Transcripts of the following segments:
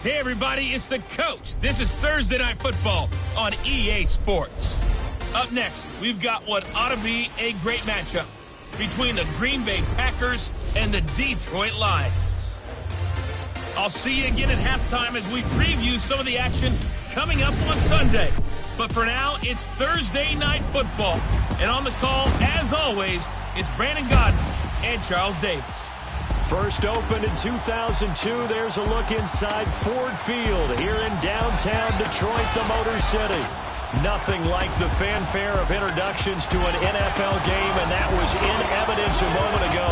Hey, everybody, it's the coach. This is Thursday Night Football on EA Sports. Up next, we've got what ought to be a great matchup between the Green Bay Packers and the Detroit Lions. I'll see you again at halftime as we preview some of the action coming up on Sunday. But for now, it's Thursday Night Football. And on the call, as always, it's Brandon Godden and Charles Davis. First opened in 2002, there's a look inside Ford Field here in downtown Detroit, the Motor City. Nothing like the fanfare of introductions to an NFL game, and that was in evidence a moment ago.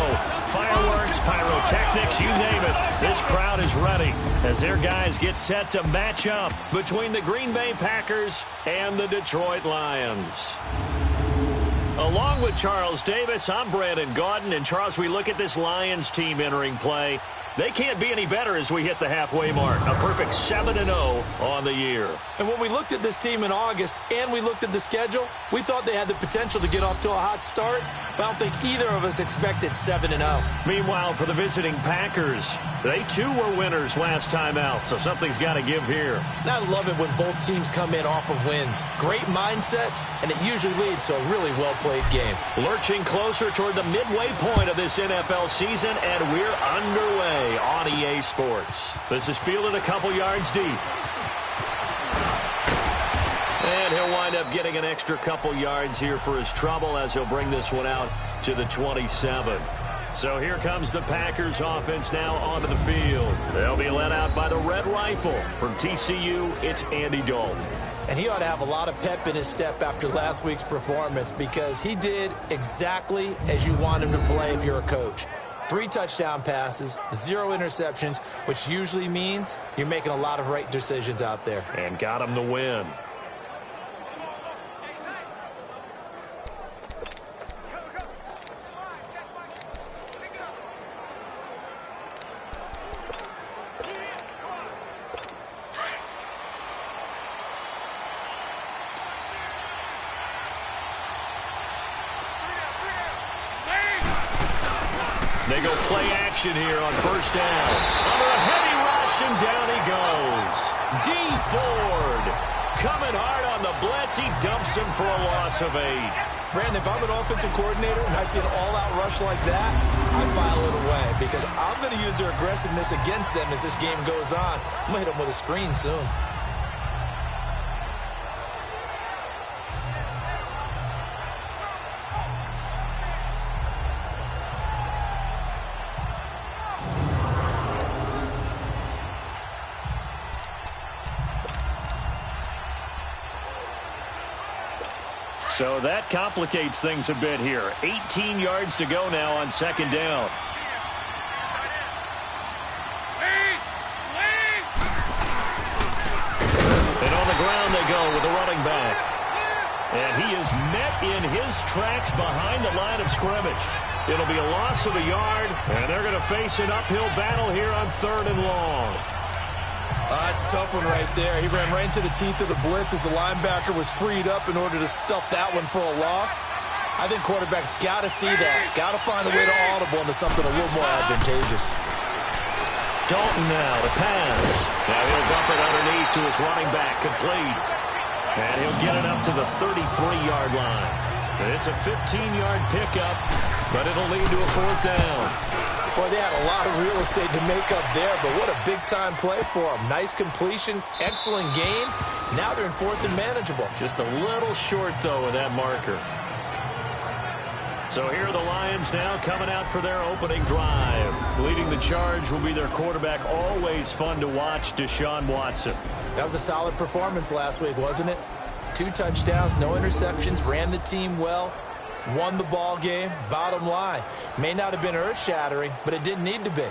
Fireworks, pyrotechnics, you name it. This crowd is ready as their guys get set to match up between the Green Bay Packers and the Detroit Lions. Along with Charles Davis, I'm Brandon Gaudin. And Charles, we look at this Lions team entering play. They can't be any better as we hit the halfway mark. A perfect 7-0 on the year. And when we looked at this team in August and we looked at the schedule, we thought they had the potential to get off to a hot start, but I don't think either of us expected 7-0. Meanwhile, for the visiting Packers, they too were winners last time out, so something's got to give here. And I love it when both teams come in off of wins. Great mindsets, and it usually leads to a really well-played game. Lurching closer toward the midway point of this NFL season, and we're underway on EA Sports. This is fielded a couple yards deep. And he'll wind up getting an extra couple yards here for his trouble as he'll bring this one out to the 27. So here comes the Packers offense now onto the field. They'll be led out by the Red Rifle. From TCU, it's Andy Dalton. And he ought to have a lot of pep in his step after last week's performance because he did exactly as you want him to play if you're a coach. 3 touchdown passes, 0 interceptions, which usually means you're making a lot of right decisions out there. And got him the win. They go play action here on first down. Under a heavy rush, and down he goes. D. Ford coming hard on the blitz. He dumps him for a loss of 8. Brandon, if I'm an offensive coordinator and I see an all-out rush like that, I file it away because I'm going to use their aggressiveness against them as this game goes on. I'm going to hit them with a screen soon. So that complicates things a bit here. 18 yards to go now on second down. And on the ground they go with the running back. And he is met in his tracks behind the line of scrimmage. It'll be a loss of a yard, and they're going to face an uphill battle here on 3rd and long. That's a tough one right there. He ran right into the teeth of the blitz as the linebacker was freed up in order to stuff that one for a loss. I think quarterbacks got to see that. Got to find a way to audible into something a little more advantageous. Dalton now to pass. Now he'll dump it underneath to his running back, complete. And he'll get it up to the 33-yard line. And it's a 15-yard pickup, but it'll lead to a 4th down. Boy, they had a lot of real estate to make up there, but what a big-time play for them. Nice completion, excellent game. Now they're in 4th and manageable. Just a little short, though, of that marker. So here are the Lions now coming out for their opening drive. Leading the charge will be their quarterback, always fun to watch, Deshaun Watson. That was a solid performance last week, wasn't it? 2 touchdowns, no interceptions, ran the team well. Won the ball game. Bottom line, may not have been earth-shattering, but it didn't need to be.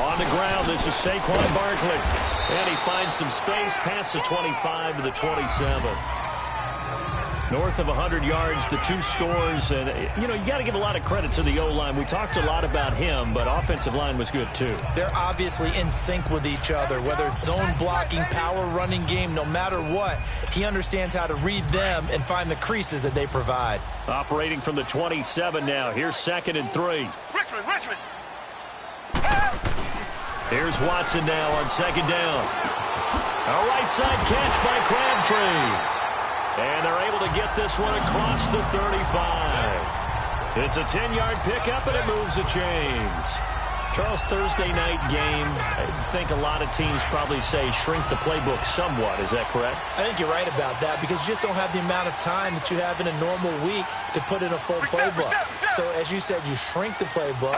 On the ground, this is Saquon Barkley. And he finds some space past the 25 to the 27. North of 100 yards, the 2 scores. And, you know, you got to give a lot of credit to the O-line. We talked a lot about him, but offensive line was good, too. They're obviously in sync with each other, whether it's zone blocking, power running game, no matter what. He understands how to read them and find the creases that they provide. Operating from the 27 now. Here's 2nd and 3. Richmond. Here's Watson now on 2nd down. A right side catch by Crabtree. And they're able to get this one across the 35. It's a 10-yard pickup, and it moves the chains. Charles, Thursday night game, I think a lot of teams probably say shrink the playbook somewhat. Is that correct? I think you're right about that because you just don't have the amount of time that you have in a normal week to put in a full playbook. So, as you said, you shrink the playbook.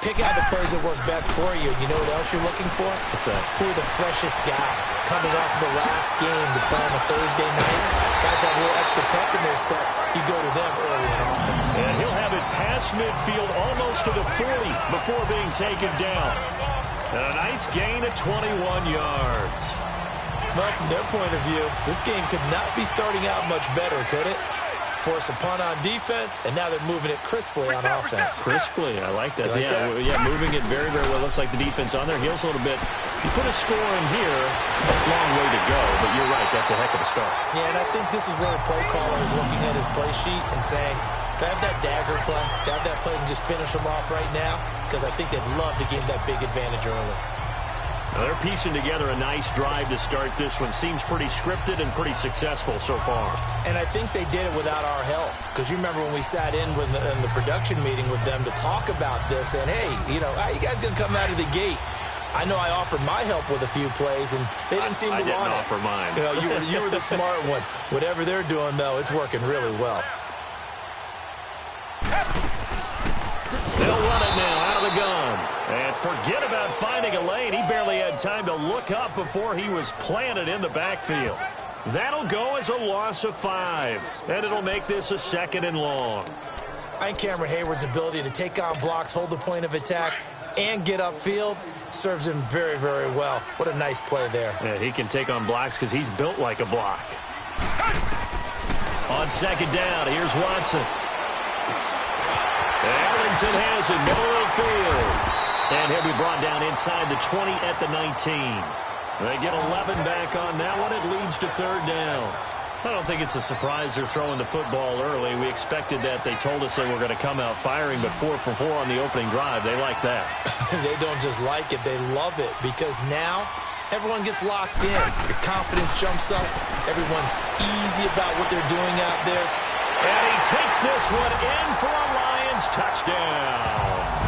Pick out the plays that work best for you. You know what else you're looking for? What's that? Who are the freshest guys coming off the last game to play on a Thursday night? Guys have a little extra pep in their step. You go to them early and often. And he'll have it past midfield almost to the 40 before being taken down. And a nice gain of 21 yards. Well, from their point of view, this game could not be starting out much better, could it? Force a punt on defense, and now they're moving it crisply on offense. Crisply, I like that. Like that? Yeah, moving it very, very well. Looks like the defense on their heels a little bit. You put a score in here, long way to go, but you're right, that's a heck of a start. Yeah, and I think this is where the play caller is looking at his play sheet and saying, to have that dagger play, to have that play and just finish them off right now, because I think they'd love to gain that big advantage early. Now they're piecing together a nice drive to start this one. Seems pretty scripted and pretty successful so far. And I think they did it without our help. Because you remember when we sat in the production meeting with them to talk about this, and hey, you know, how you guys going to come out of the gate? I know I offered my help with a few plays, and they didn't seem to want it. I didn't offer mine. You know, you were the smart one. Whatever they're doing, though, it's working really well. They'll run it now out of the gun. And forget about finding a lane. He barely had time to look up before he was planted in the backfield. That'll go as a loss of 5. And it'll make this a 2nd and long. I think Cameron Hayward's ability to take on blocks, hold the point of attack, and get upfield serves him very, very well. What a nice play there. Yeah, he can take on blocks because he's built like a block. On 2nd down, here's Watson. Arlington has it, middle of the field. And he'll be brought down inside the 20 at the 19. They get 11 back on that one. It leads to 3rd down. I don't think it's a surprise they're throwing the football early. We expected that. They told us they were going to come out firing, but 4 for 4 on the opening drive. They like that. They don't just like it. They love it because now everyone gets locked in. Your confidence jumps up. Everyone's easy about what they're doing out there. And he takes this one in for a Lions touchdown.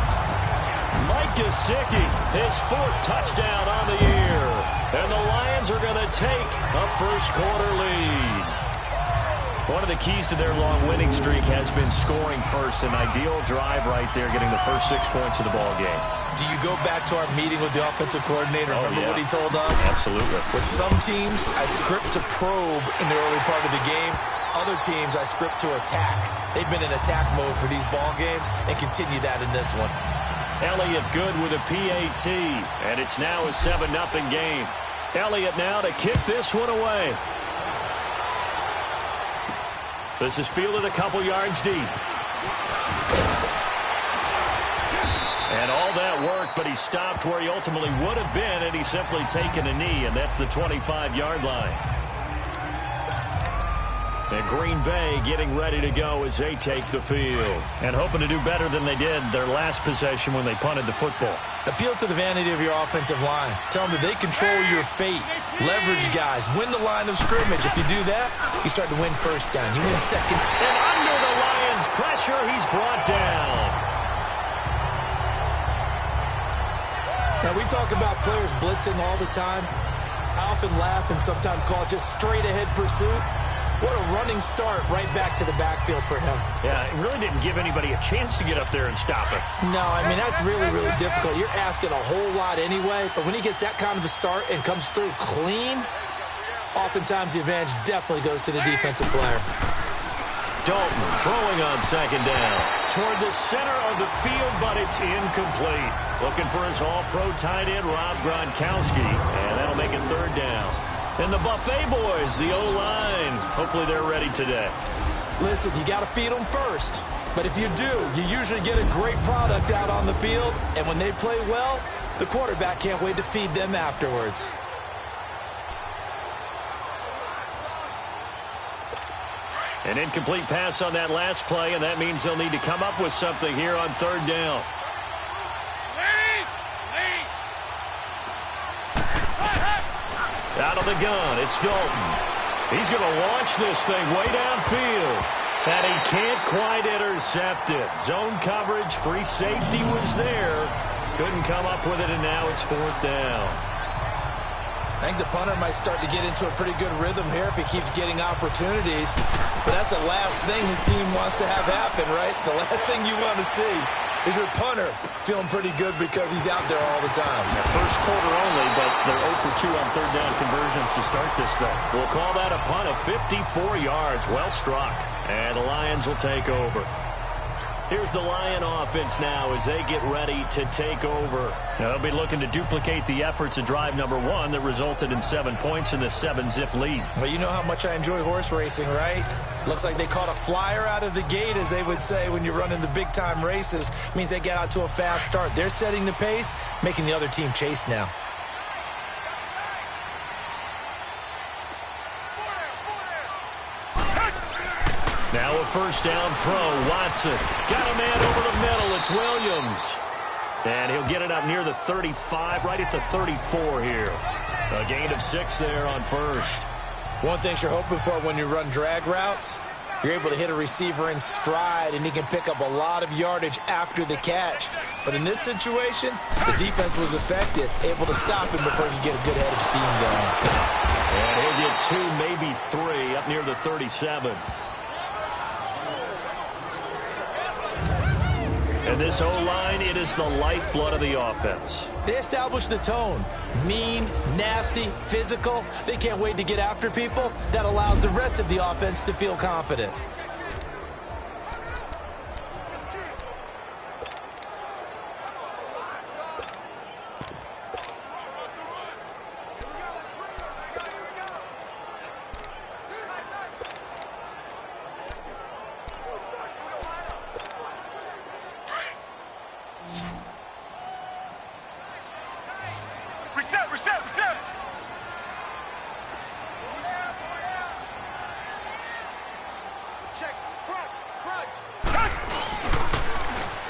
Mike Gesicki, his 4th touchdown on the year. And the Lions are going to take a first-quarter lead. One of the keys to their long winning streak has been scoring first. An ideal drive right there, getting the first 6 points of the ball game. Do you go back to our meeting with the offensive coordinator? Remember what he told us? Absolutely. With some teams, I script to probe in the early part of the game. Other teams, I script to attack. They've been in attack mode for these ball games and continue that in this one. Elliott good with a PAT, and it's now a 7-0 game. Elliott now to kick this one away. This is fielded a couple yards deep. And all that work, but he stopped where he ultimately would have been, and he's simply taken a knee, and that's the 25-yard line. And Green Bay getting ready to go as they take the field. And hoping to do better than they did their last possession when they punted the football. Appeal to the vanity of your offensive line. Tell them that they control your fate. Leverage guys. Win the line of scrimmage. If you do that, you start to win first down. You win second. And under the Lions' pressure, he's brought down. Now, we talk about players blitzing all the time. I often laugh and sometimes call it just straight-ahead pursuit. What a running start right back to the backfield for him. Yeah, it really didn't give anybody a chance to get up there and stop it. No, I mean, that's really, really difficult. You're asking a whole lot anyway, but when he gets that kind of a start and comes through clean, oftentimes the advantage definitely goes to the defensive player. Dalton throwing on 2nd down. Toward the center of the field, but it's incomplete. Looking for his all-pro tight end, Rob Gronkowski, and that'll that'll make it third down. And the Buffet boys, the O-line, hopefully they're ready today. Listen, you got to feed them first. But if you do, you usually get a great product out on the field. And when they play well, the quarterback can't wait to feed them afterwards. An incomplete pass on that last play, and that means they'll need to come up with something here on third down. Out of the gun, it's Dalton. He's going to launch this thing way downfield. And he can't quite intercept it. Zone coverage, free safety was there. Couldn't come up with it, and now it's fourth down. I think the punter might start to get into a pretty good rhythm here if he keeps getting opportunities. But that's the last thing his team wants to have happen, right? The last thing you want to see is your punter feeling pretty good because he's out there all the time. Yeah, first quarter only, but they're 0 for 2 on third down conversions to start this thing. We'll call that a punt of 54 yards. Well struck. And the Lions will take over. Here's the Lion offense now as they get ready to take over. Now, they'll be looking to duplicate the efforts of drive number 1 that resulted in 7 points in the 7-zip lead. Well, you know how much I enjoy horse racing, right? Looks like they caught a flyer out of the gate, as they would say when you're running the big-time races. Means they get out to a fast start. They're setting the pace, making the other team chase now. Now a first down throw. Watson got a man over the middle. It's Williams. And he'll get it up near the 35, right at the 34 here. A gain of 6 there on first. One thing you're hoping for when you run drag routes, you're able to hit a receiver in stride, and he can pick up a lot of yardage after the catch. But in this situation, the defense was effective, able to stop him before he could get a good head of steam going. And he'll get 2, maybe 3, up near the 37. And this O-line, it is the lifeblood of the offense. They establish the tone. Mean, nasty, physical. They can't wait to get after people. That allows the rest of the offense to feel confident.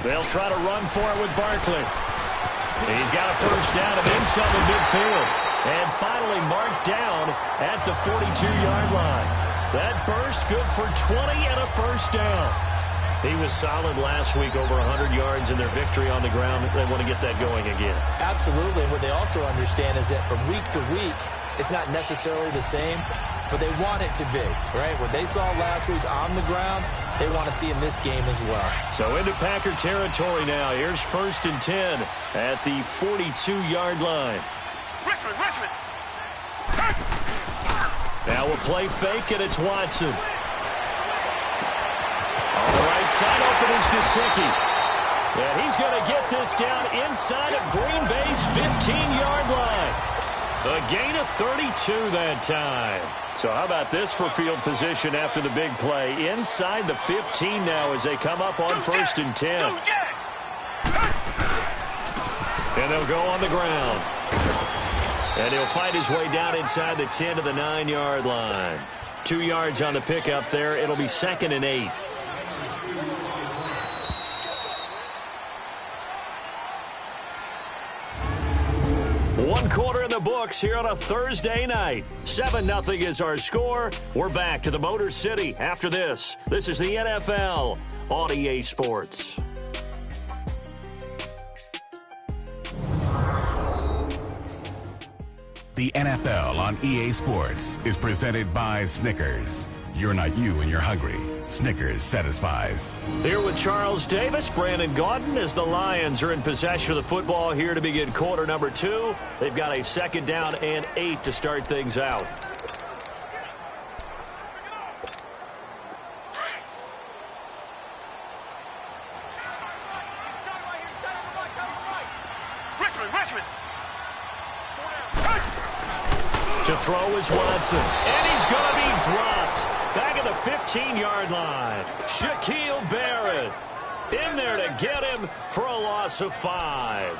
They'll try to run for it with Barkley. He's got a first down and then some in midfield. And finally marked down at the 42-yard line. That burst good for 20 and a first down. He was solid last week, over 100 yards in their victory on the ground. They want to get that going again. Absolutely. What they also understand is that from week to week, it's not necessarily the same, but they want it to be, right? What they saw last week on the ground, they want to see in this game as well. So into Packer territory now. Here's 1st and 10 at the 42-yard line. Richmond. Now a play fake, and it's Watson. On the right side, open is Gesicki. And he's going to get this down inside of Green Bay's 15-yard line. A gain of 32 that time. So how about this for field position after the big play? Inside the 15 now as they come up on 1st and 10. And they'll go on the ground. And he'll fight his way down inside the 10 to the 9-yard line. 2 yards on the pickup there. It'll be 2nd and 8. One quarter in the books here on a Thursday night. 7-0 is our score. We're back to the Motor City after this. This is the NFL on EA Sports. The NFL on EA Sports is presented by Snickers. You're not you when you're hungry. Snickers satisfies. Here with Charles Davis, Brandon Gaudin, as the Lions are in possession of the football here to begin quarter number 2. They've got a 2nd down and 8 to start things out. To throw is Watson. And he's going to be dropped. Back at the 15-yard line. Shaquille Barrett in there to get him for a loss of 5.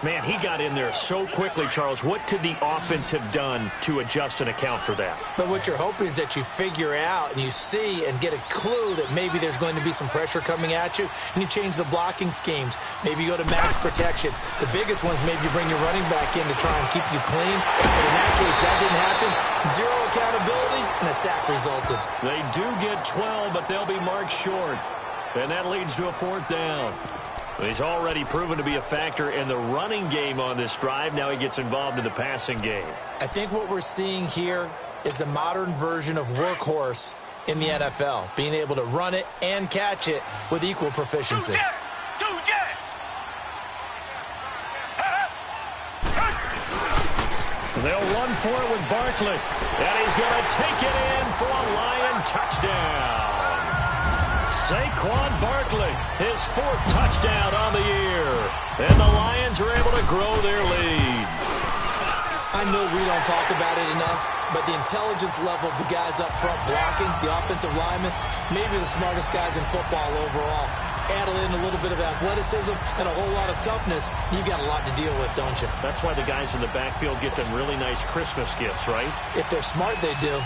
Man, he got in there so quickly, Charles. What could the offense have done to adjust and account for that? But what you're hoping is that you figure out and you see and get a clue that maybe there's going to be some pressure coming at you, and you change the blocking schemes. Maybe you go to max protection. The biggest ones, maybe you bring your running back in to try and keep you clean. But in that case, that didn't happen. Zero accountability, and a sack resulted. They do get 12, but they'll be marked short. And that leads to a 4th down. He's already proven to be a factor in the running game on this drive. Now he gets involved in the passing game. I think what we're seeing here is the modern version of workhorse in the NFL, being able to run it and catch it with equal proficiency. They'll run for it with Barkley. And he's going to take it in for a Lion touchdown. Saquon Barkley, his 4th touchdown on the year. And the Lions are able to grow their lead. I know we don't talk about it enough, but the intelligence level of the guys up front blocking, the offensive linemen, maybe the smartest guys in football overall. Add in a little bit of athleticism and a whole lot of toughness, you've got a lot to deal with, don't you? That's why the guys in the backfield get them really nice Christmas gifts, right? If they're smart, they do.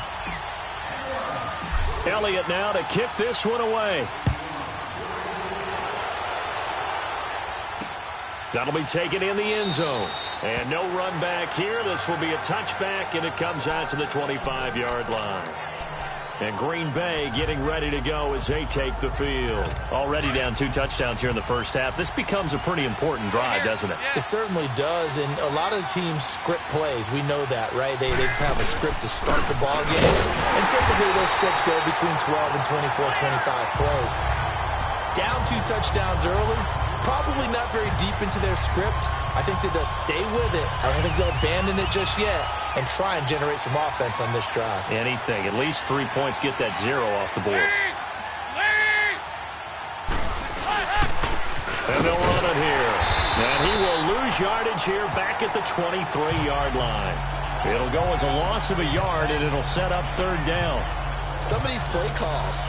Elliott now to kick this one away. That'll be taken in the end zone. And no run back here. This will be a touchback, and it comes out to the 25-yard line. And Green Bay getting ready to go as they take the field. Already down 2 touchdowns here in the first half. This becomes a pretty important drive, doesn't it? It certainly does, and a lot of teams script plays. We know that, right? They have a script to start the ball game, and typically those scripts go between 12 and 24, 25 plays. Down 2 touchdowns early, probably not very deep into their script. I think that they'll stay with it. I don't think they'll abandon it just yet and try and generate some offense on this drive. Anything. At least 3 points, get that 0 off the board. And they'll run it here. And he will lose yardage here back at the 23-yard line. It'll go as a loss of a yard, and it'll set up 3rd down. Some of these play calls,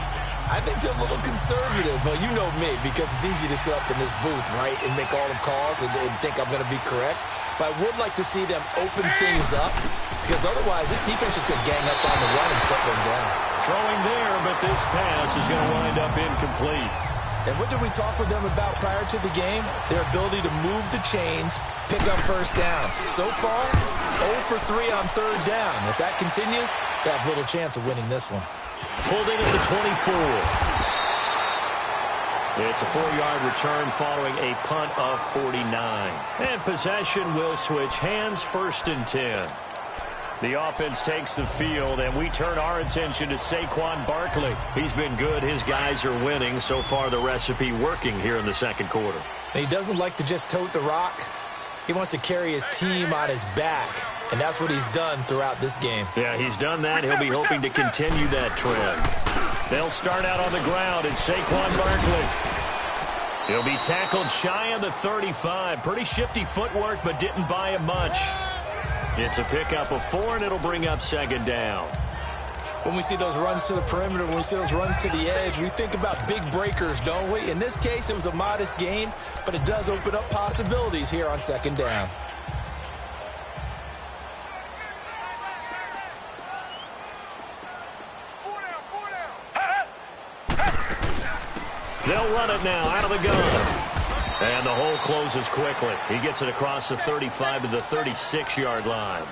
I think they're a little conservative, but you know me, because it's easy to sit up in this booth, right, and make all the calls and think I'm going to be correct. But I would like to see them open things up, because otherwise this defense is going to gang up on the run and shut them down. Throwing there, but this pass is going to wind up incomplete. And what did we talk with them about prior to the game? Their ability to move the chains, pick up first downs. So far, 0 for 3 on 3rd down. If that continues, they have little chance of winning this one. Pulled in at the 24. It's a 4-yard return following a punt of 49. And possession will switch hands, 1st and 10. The offense takes the field, and we turn our attention to Saquon Barkley. He's been good. His guys are winning. So far, the recipe working here in the 2nd quarter. And he doesn't like to just tote the rock. He wants to carry his team on his back, and that's what he's done throughout this game. Yeah, he's done that. He'll be hoping to continue that trend. They'll start out on the ground, and Saquon Barkley. He'll be tackled shy of the 35. Pretty shifty footwork, but didn't buy him much. It's a pickup of 4, and it'll bring up 2nd down. When we see those runs to the perimeter, when we see those runs to the edge, we think about big breakers, don't we? In this case, it was a modest gain, but it does open up possibilities here on 2nd down. They'll run it now out of the gun. And the hole closes quickly. He gets it across the 35 to the 36-yard line.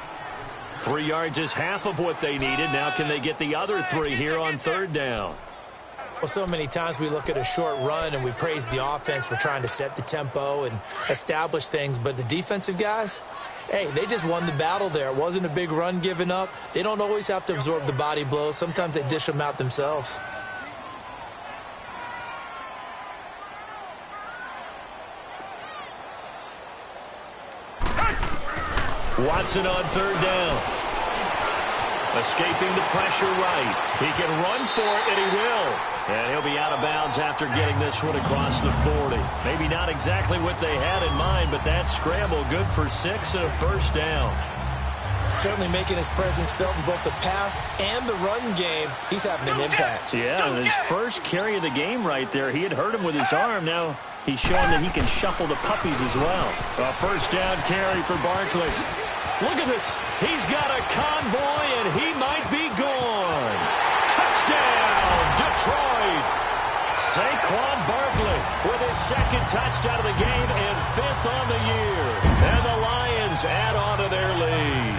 3 yards is half of what they needed. Now can they get the other 3 here on 3rd down? Well, so many times we look at a short run and we praise the offense for trying to set the tempo and establish things. But the defensive guys, hey, they just won the battle there. It wasn't a big run given up. They don't always have to absorb the body blows. Sometimes they dish them out themselves. Watson on 3rd down. Escaping the pressure right. He can run for it, and he will. And he'll be out of bounds after getting this one across the 40. Maybe not exactly what they had in mind, but that scramble good for 6 and a 1st down. Certainly making his presence felt in both the pass and the run game. He's having an impact. Yeah, and his first carry of the game right there, he had hurt him with his arm. Now he's showing that he can shuffle the puppies as well. A first down carry for Barkley. Look at this. He's got a convoy, and he might be gone. Touchdown, Detroit. Saquon Barkley with his second touchdown of the game and 5th on the year. And the Lions add on to their lead.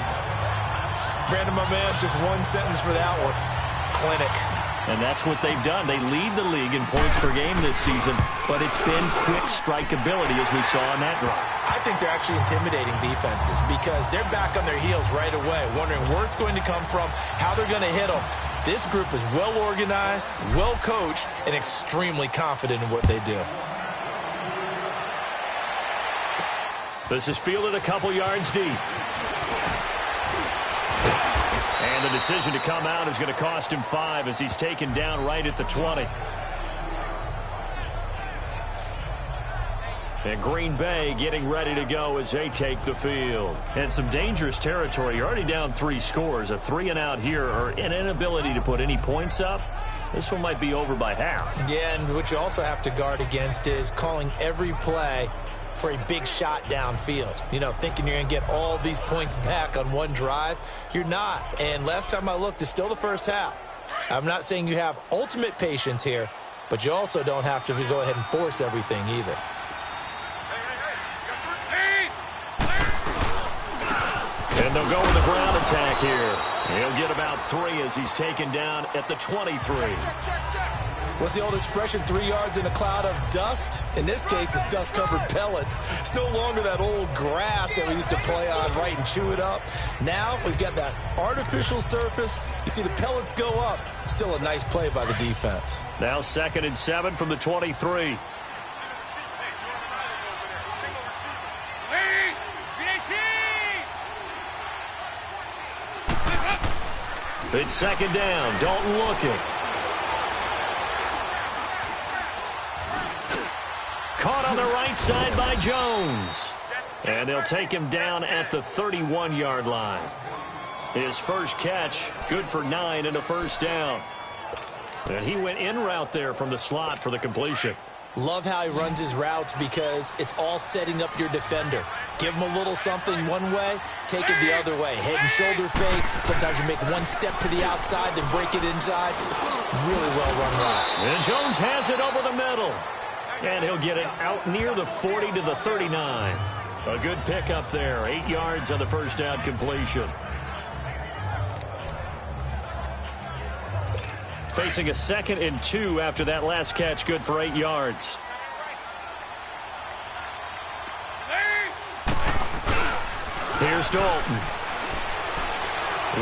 Brandon, my man, just one sentence for that one. Clinic. And that's what they've done. They lead the league in points per game this season, but it's been quick strikeability as we saw on that drive. I think they're actually intimidating defenses because they're back on their heels right away, wondering where it's going to come from, how they're going to hit them. This group is well organized, well coached, and extremely confident in what they do. This is fielded a couple yards deep. And the decision to come out is going to cost him 5 as he's taken down right at the 20. And Green Bay getting ready to go as they take the field. And some dangerous territory. You're already down 3 scores. A 3-and-out here or an inability to put any points up. This one might be over by half. Yeah, and what you also have to guard against is calling every play for a big shot downfield. You know, thinking you're going to get all these points back on one drive. You're not. And last time I looked, it's still the first half. I'm not saying you have ultimate patience here, but you also don't have to go ahead and force everything either. And they'll go with the ground attack here. He'll get about 3 as he's taken down at the 23. What's the old expression, 3 yards in a cloud of dust? In this case, it's dust-covered pellets. It's no longer that old grass that we used to play on, right, and chew it up. Now we've got that artificial surface. You see the pellets go up. Still a nice play by the defense. Now 2nd and 7 from the 23. It's 2nd down. Dalton looking. Caught on the right side by Jones. And they'll take him down at the 31-yard line. His first catch, good for 9 and a first down. And he went in route there from the slot for the completion. Love how he runs his routes because it's all setting up your defender. Give him a little something one way, take it the other way. Head and shoulder fake. Sometimes you make one step to the outside, then break it inside. Really well run route. And Jones has it over the middle. And he'll get it out near the 40 to the 39. A good pickup there. 8 yards on the first down completion. Facing a 2nd and 2 after that last catch, good for 8 yards. Here's Dalton.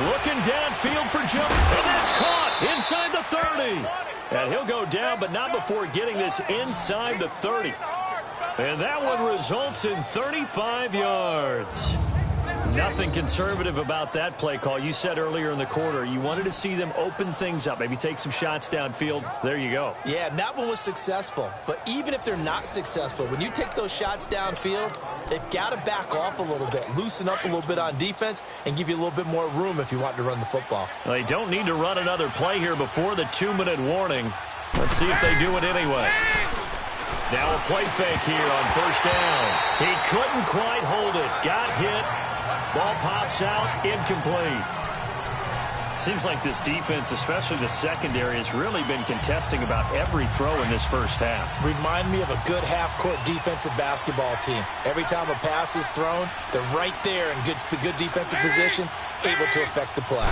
Looking downfield for Jones. And that's caught inside the 30. And he'll go down, but not before getting this inside the 30. And that one results in 35 yards. Nothing conservative about that play call. You said earlier in the quarter you wanted to see them open things up, maybe take some shots downfield. There you go. Yeah, and that one was successful. But even if they're not successful, when you take those shots downfield, they've got to back off a little bit, loosen up a little bit on defense, and give you a little bit more room if you want to run the football. Well, they don't need to run another play here before the 2-minute warning. Let's see if they do it anyway. Now a play fake here on first down. He couldn't quite hold it. Got hit. Ball pops out, incomplete. Seems like this defense, especially the secondary, has really been contesting about every throw in this first half. Remind me of a good half-court defensive basketball team. Every time a pass is thrown, they're right there in good defensive position, able to affect the play.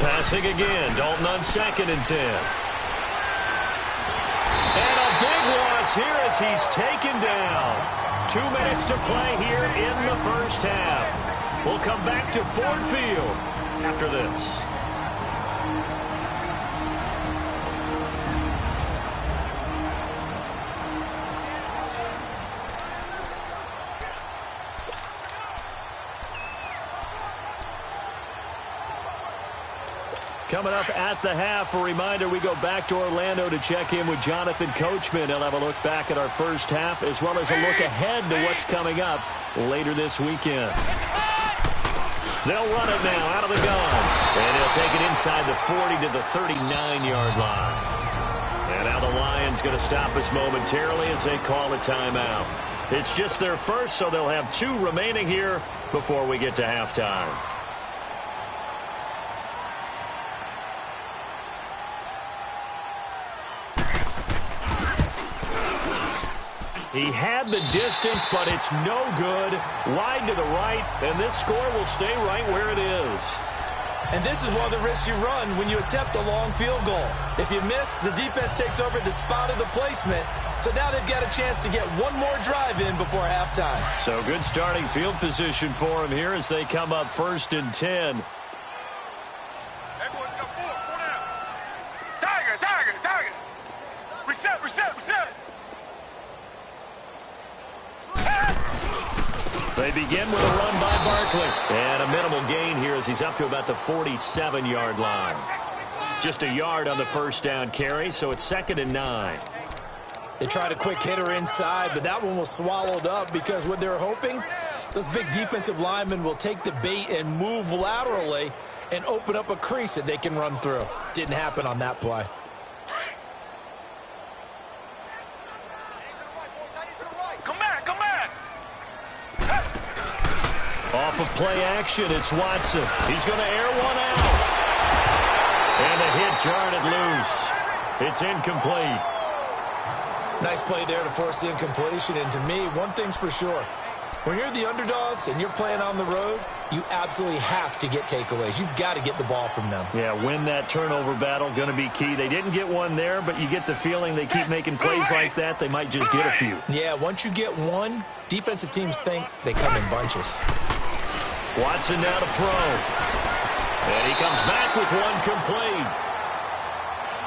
Passing again, Dalton on 2nd and 10. And a big loss here as he's taken down. 2 minutes to play here in the first half. We'll come back to Ford Field after this. Coming up at the half, a reminder, we go back to Orlando to check in with Jonathan Coachman. He'll have a look back at our first half as well as a look ahead to what's coming up later this weekend. They'll run it now out of the gun. And he'll take it inside the 40 to the 39-yard line. And now the Lions going to stop us momentarily as they call a timeout. It's just their first, so they'll have 2 remaining here before we get to halftime. He had the distance, but it's no good. Wide to the right, and this score will stay right where it is. And this is one of the risks you run when you attempt a long field goal. If you miss, the defense takes over the spot of the placement. So now they've got a chance to get one more drive in before halftime. So good starting field position for him here as they come up 1st and 10. Tiger. Reset. They begin with a run by Barkley. And a minimal gain here as he's up to about the 47-yard line. Just a yard on the first down carry, so it's 2nd and 9. They tried a quick hitter inside, but that one was swallowed up because what they were hoping, those big defensive linemen will take the bait and move laterally and open up a crease that they can run through. Didn't happen on that play. Come back. Off of play action, it's Watson. He's going to air one out. And a hit jarred it loose. It's incomplete. Nice play there to force the incompletion. And to me, one thing's for sure. When you're the underdogs and you're playing on the road, you absolutely have to get takeaways. You've got to get the ball from them. Yeah, win that turnover battle, going to be key. They didn't get one there, but you get the feeling they keep making plays like that, they might just get a few. Yeah, once you get one, defensive teams think they come in bunches. Watson now to throw. And he comes back with one complete.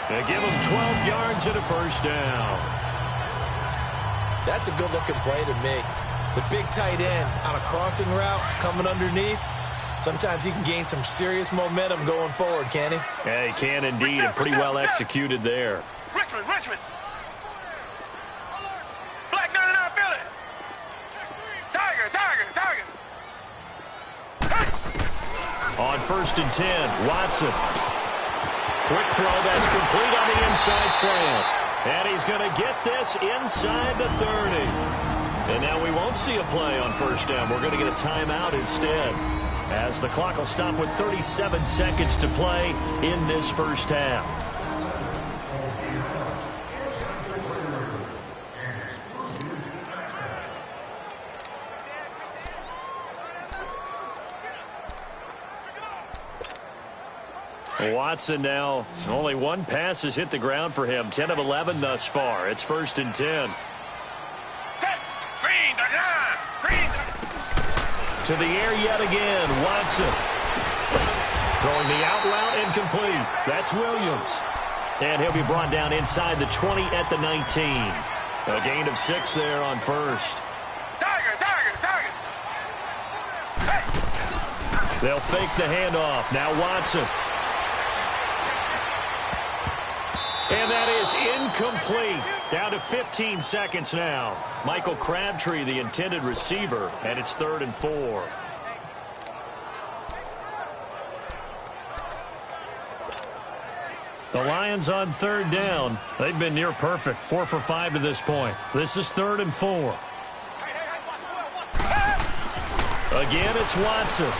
They give him 12 yards and a first down. That's a good-looking play to me. The big tight end on a crossing route coming underneath. Sometimes he can gain some serious momentum going forward, can he? Yeah, he can indeed, and pretty well executed there. Richmond. Black 99 Philly. Tiger. On 1st and 10, Watson. Quick throw that's complete on the inside slant. And he's going to get this inside the 30. And now we won't see a play on first down. We're going to get a timeout instead, as the clock will stop with 37 seconds to play in this first half. Watson now, only one pass has hit the ground for him. 10 of 11 thus far. It's 1st and 10. To the air yet again, Watson. Throwing the out route incomplete. That's Williams. And he'll be brought down inside the 20 at the 19. A gain of 6 there on first. Tiger. They'll fake the handoff. Now Watson. And that is incomplete. Down to 15 seconds now. Michael Crabtree, the intended receiver, and it's 3rd and 4. The Lions on 3rd down. They've been near perfect. 4 for 5 to this point. This is 3rd and 4. Again, it's Watson.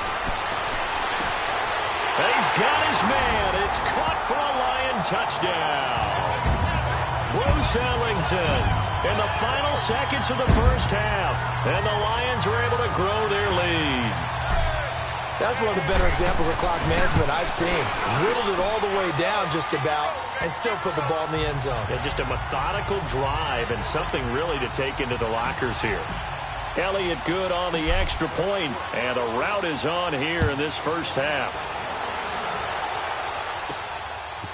And he's got his man. It's caught for a Lion touchdown. Bruce Ellington in the final seconds of the first half. And the Lions are able to grow their lead. That's one of the better examples of clock management I've seen. Whittled it all the way down just about and still put the ball in the end zone. Yeah, just a methodical drive and something really to take into the lockers here. Elliott good on the extra point, and the route is on here in this first half.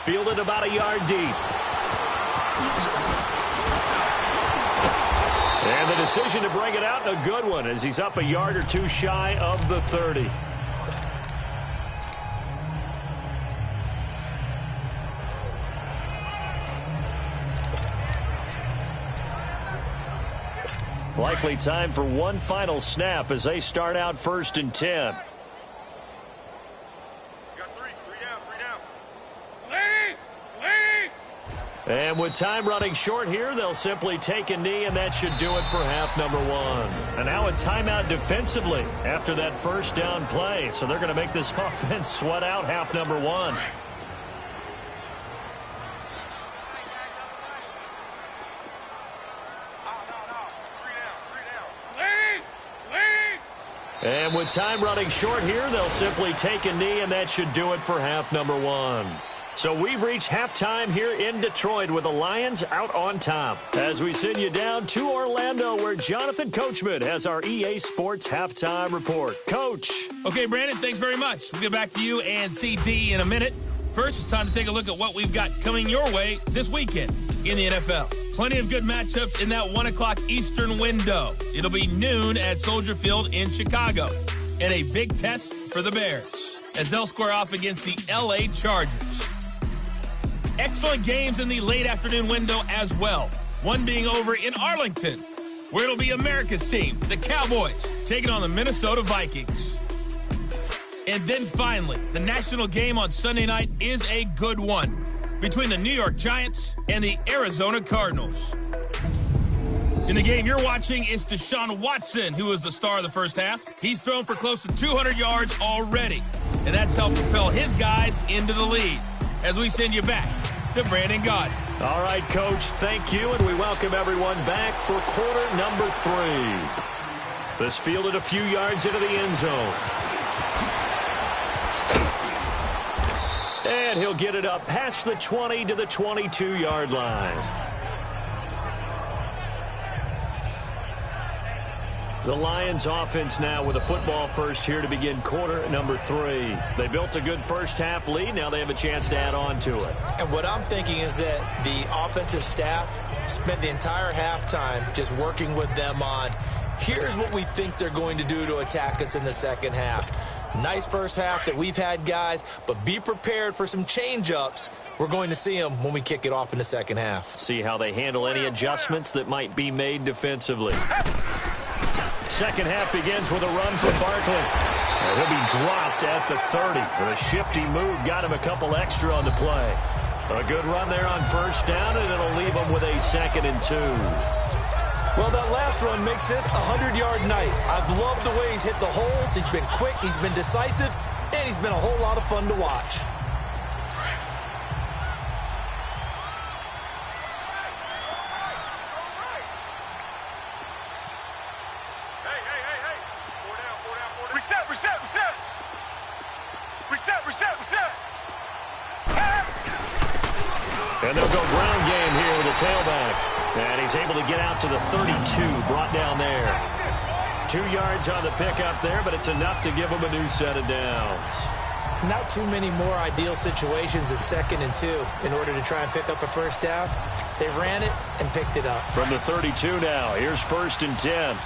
Fielded about a yard deep. And the decision to bring it out, a good one, as he's up a yard or two shy of the 30. Likely time for one final snap as they start out 1st and 10. And with time running short here, they'll simply take a knee, and that should do it for half number one. And now a timeout defensively after that first down play. So they're going to make this offense sweat out half number one. And with time running short here, they'll simply take a knee, and that should do it for half number one. So we've reached halftime here in Detroit with the Lions out on top. As we send you down to Orlando, where Jonathan Coachman has our EA Sports halftime report. Coach. Okay, Brandon, thanks very much. We'll get back to you and CD in a minute. First, it's time to take a look at what we've got coming your way this weekend in the NFL. Plenty of good matchups in that 1 o'clock Eastern window. It'll be noon at Soldier Field in Chicago. And a big test for the Bears as they'll square off against the LA Chargers. Excellent games in the late afternoon window as well. One being over in Arlington, where it'll be America's team, the Cowboys, taking on the Minnesota Vikings. And then finally, the national game on Sunday night is a good one between the New York Giants and the Arizona Cardinals. In the game you're watching is Deshaun Watson, who is the star of the first half. He's thrown for close to 200 yards already, and that's helped propel his guys into the lead. As we send you back to Brandon Gaudin. All right, Coach, thank you, and we welcome everyone back for quarter number 3. This fielded a few yards into the end zone. And he'll get it up past the 20 to the 22-yard line. The Lions offense now with a football first here to begin quarter number 3. They built a good first half lead. Now they have a chance to add on to it. And what I'm thinking is that the offensive staff spent the entire halftime just working with them on, here's what we think they're going to do to attack us in the second half. Nice first half that we've had, guys, but be prepared for some change-ups. We're going to see them when we kick it off in the second half. See how they handle any adjustments that might be made defensively. Second half begins with a run from Barkley. And he'll be dropped at the 30. With a shifty move, got him a couple extra on the play. A good run there on first down, and it'll leave him with a 2nd and 2. Well, that last run makes this a 100-yard night. I've loved the way he's hit the holes. He's been quick, he's been decisive, and he's been a whole lot of fun to watch. And they'll go ground game here with a tailback. And he's able to get out to the 32, brought down there. 2 yards on the pickup there, but it's enough to give him a new set of downs. Not too many more ideal situations at 2nd and 2 in order to try and pick up a first down. They ran it and picked it up. From the 32 now, here's 1st and 10.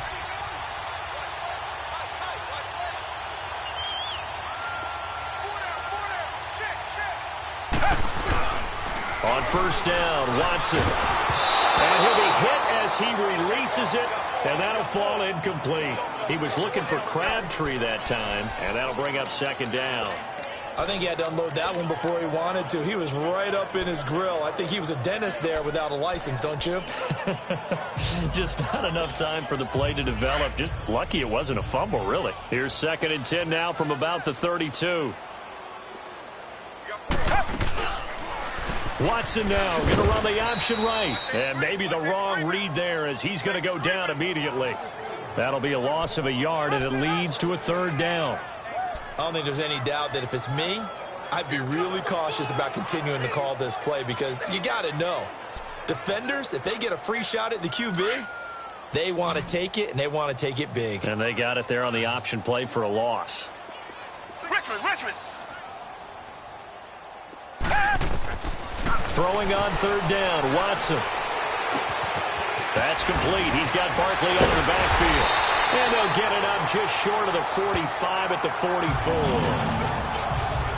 On first down, Watson. And he'll be hit as he releases it, and that'll fall incomplete. He was looking for Crabtree that time, and that'll bring up 2nd down. I think he had to unload that one before he wanted to. He was right up in his grill. I think he was a dentist there without a license, don't you? Just not enough time for the play to develop. Just lucky it wasn't a fumble, really. Here's 2nd and 10 now from about the 32. Watson now going to run the option right. And maybe the wrong read there as he's going to go down immediately. That'll be a loss of a yard, and it leads to a 3rd down. I don't think there's any doubt that if it's me, I'd be really cautious about continuing to call this play because you got to know, defenders, if they get a free shot at the QB, they want to take it, and they want to take it big. And they got it there on the option play for a loss. Richmond. Throwing on 3rd down, Watson. That's complete. He's got Barkley up in the backfield. And they'll get it up just short of the 45 at the 44.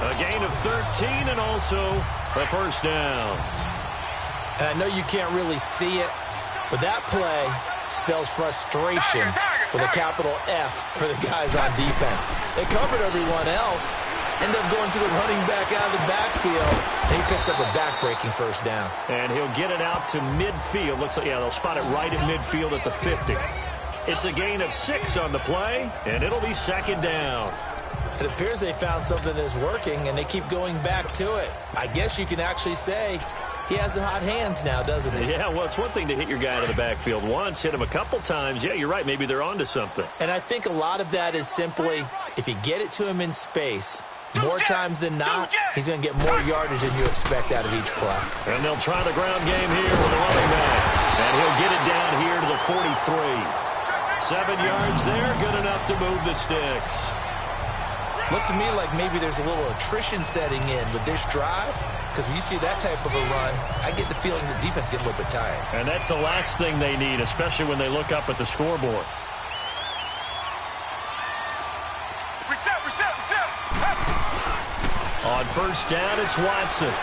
A gain of 13 and also a 1st down. And I know you can't really see it, but that play spells frustration with a capital F for the guys on defense. They covered everyone else, End up going to the running back out of the backfield, and he picks up a back-breaking first down. And he'll get it out to midfield. Looks like, yeah, they'll spot it right at midfield at the 50. It's a gain of 6 on the play, and it'll be second down. It appears they found something that's working, and they keep going back to it. I guess you can actually say he has the hot hands now, doesn't he? Yeah, well, it's one thing to hit your guy out of the backfield once, hit him a couple times. Yeah, you're right. Maybe they're onto something. And I think a lot of that is simply if you get it to him in space, more times than not, he's going to get more yardage than you expect out of each play. And they'll try the ground game here with a running back. And he'll get it down here to the 43. 7 yards there, good enough to move the sticks. Looks to me like maybe there's a little attrition setting in with this drive, because when you see that type of a run, I get the feeling the defense get a little bit tired. And that's the last thing they need, especially when they look up at the scoreboard. Reset. On first down, it's Watson.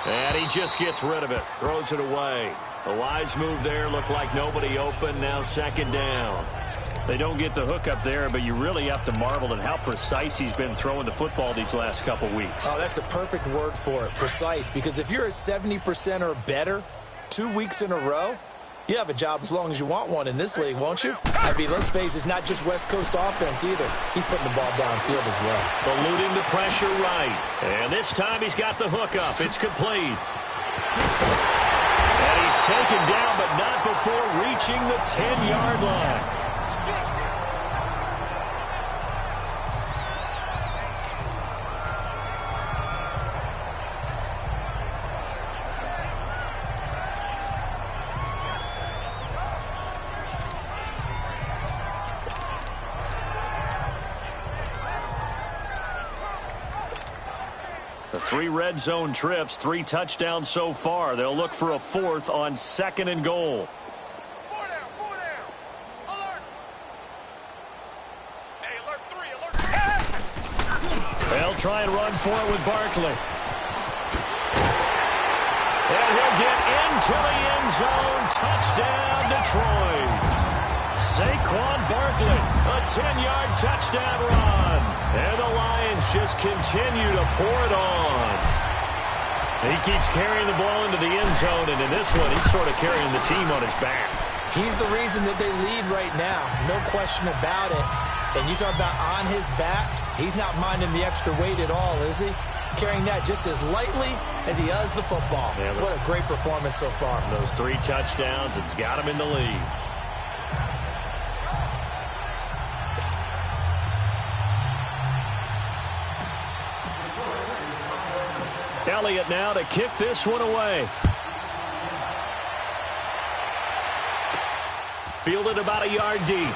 And he just gets rid of it, throws it away. A wise move there, looked like nobody open, now second down. They don't get the hook up there, but you really have to marvel at how precise he's been throwing the football these last couple weeks. Oh, that's the perfect word for it, precise, because if you're at 70% or better 2 weeks in a row, you have a job as long as you want one in this league, won't you? I mean, let's face it, it's not just West Coast offense either. He's putting the ball downfield as well. Eluding the pressure right. And this time he's got the hook up. It's complete. And he's taken down, but not before reaching the 10-yard line. The 3 red zone trips, 3 touchdowns so far. They'll look for a 4th on 2nd and goal. 4 down. Alert. Hey, alert 3. They'll try and run for it with Barkley. And he'll get into the end zone. Touchdown, Detroit. Saquon Barkley, a 10-yard touchdown run. And the Lions just continue to pour it on. He keeps carrying the ball into the end zone, and in this one, he's sort of carrying the team on his back. He's the reason that they lead right now, no question about it. And you talk about on his back, he's not minding the extra weight at all, is he? Carrying that just as lightly as he does the football. Yeah, what a great performance so far. Those 3 touchdowns, it's got him in the lead. Elliott now to kick this one away. Fielded about a yard deep.